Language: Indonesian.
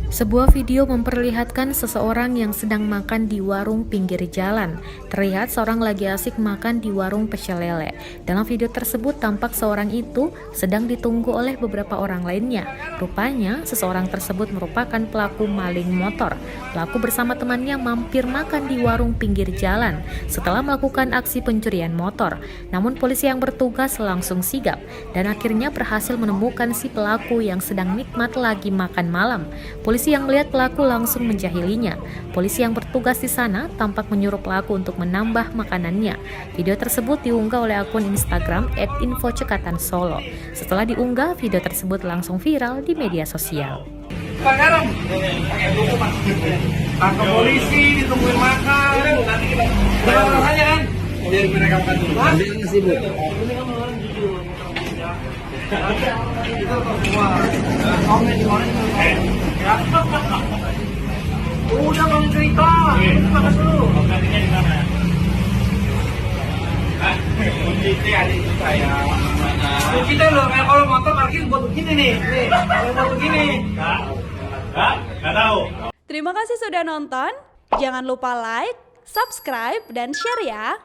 Sebuah video memperlihatkan seseorang yang sedang makan di warung pinggir jalan. Terlihat seorang lagi asik makan di warung pecel lele. Dalam video tersebut tampak seorang itu sedang ditunggu oleh beberapa orang lainnya. Rupanya seseorang tersebut merupakan pelaku maling motor. Pelaku bersama temannya mampir makan di warung pinggir jalan setelah melakukan aksi pencurian motor. Namun polisi yang bertugas langsung sigap dan akhirnya berhasil menemukan si pelaku yang sedang nikmat lagi makan malam. Polisi yang melihat pelaku langsung menjahilinya. Polisi yang bertugas di sana tampak menyuruh pelaku untuk menambah makanannya. Video tersebut diunggah oleh akun Instagram @infocekatansolo. Setelah diunggah, video tersebut langsung viral di media sosial. Sekarang tangkap polisi, ditungguin makan. Berapa rasanya kan? Biar mereka makan dulu. Nanti yang sibuk. Udah kamu cerita, makan dulu. Kita loh, kayak kalau motor parkir buat begini nih, kalau buat begini. Nggak tahu. Terima kasih sudah nonton. Jangan lupa like, subscribe, dan share ya.